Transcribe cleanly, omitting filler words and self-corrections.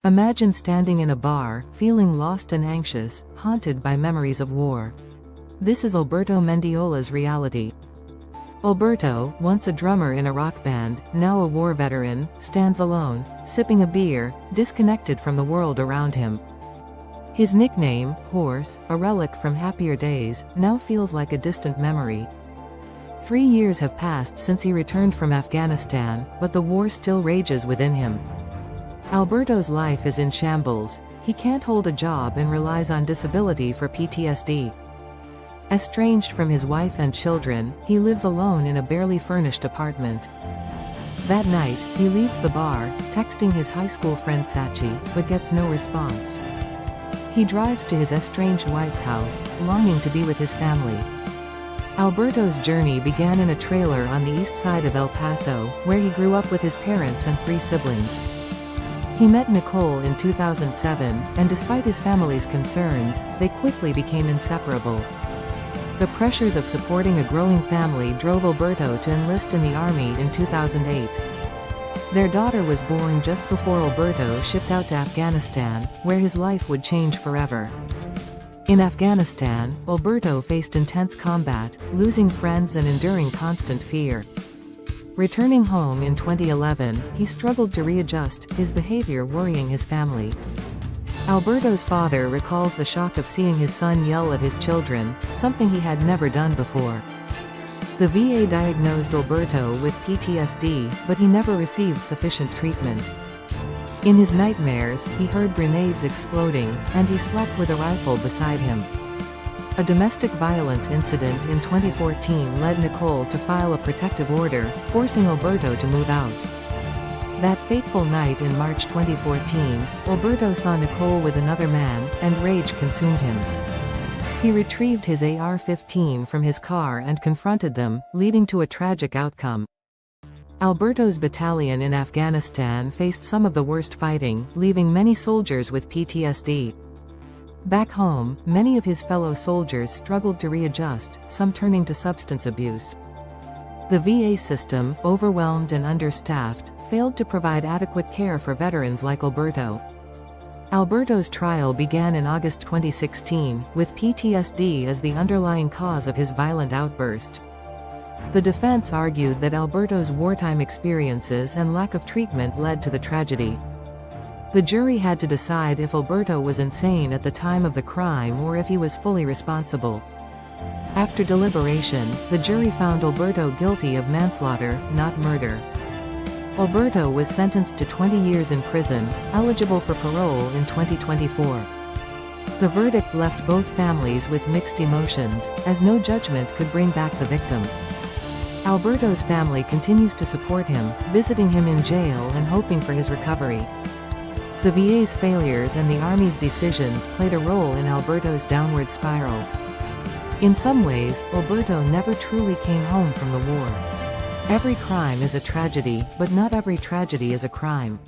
Imagine standing in a bar, feeling lost and anxious, haunted by memories of war. This is Alberto Mendiola's reality. Alberto, once a drummer in a rock band, now a war veteran, stands alone, sipping a beer, disconnected from the world around him. His nickname, Horse, a relic from happier days, now feels like a distant memory. 3 years have passed since he returned from Afghanistan, but the war still rages within him. Alberto's life is in shambles. He can't hold a job and relies on disability for PTSD. Estranged from his wife and children, he lives alone in a barely furnished apartment. That night, he leaves the bar, texting his high school friend Sachi, but gets no response. He drives to his estranged wife's house, longing to be with his family. Alberto's journey began in a trailer on the east side of El Paso, where he grew up with his parents and 3 siblings. He met Nicole in 2007, and despite his family's concerns, they quickly became inseparable. The pressures of supporting a growing family drove Alberto to enlist in the army in 2008. Their daughter was born just before Alberto shipped out to Afghanistan, where his life would change forever. In Afghanistan, Alberto faced intense combat, losing friends and enduring constant fear. Returning home in 2011, he struggled to readjust, his behavior worrying his family. Alberto's father recalls the shock of seeing his son yell at his children, something he had never done before. The VA diagnosed Alberto with PTSD, but he never received sufficient treatment. In his nightmares, he heard grenades exploding, and he slept with a rifle beside him. A domestic violence incident in 2014 led Nicole to file a protective order, forcing Alberto to move out. That fateful night in March 2014, Alberto saw Nicole with another man, and rage consumed him. He retrieved his AR-15 from his car and confronted them, leading to a tragic outcome. Alberto's battalion in Afghanistan faced some of the worst fighting, leaving many soldiers with PTSD. Back home, many of his fellow soldiers struggled to readjust, some turning to substance abuse. The VA system, overwhelmed and understaffed, failed to provide adequate care for veterans like Alberto. Alberto's trial began in August 2016, with PTSD as the underlying cause of his violent outburst. The defense argued that Alberto's wartime experiences and lack of treatment led to the tragedy. The jury had to decide if Alberto was insane at the time of the crime or if he was fully responsible. After deliberation, the jury found Alberto guilty of manslaughter, not murder. Alberto was sentenced to 20 years in prison, eligible for parole in 2024. The verdict left both families with mixed emotions, as no judgment could bring back the victim. Alberto's family continues to support him, visiting him in jail and hoping for his recovery. The VA's failures and the Army's decisions played a role in Alberto's downward spiral. In some ways, Alberto never truly came home from the war. Every crime is a tragedy, but not every tragedy is a crime.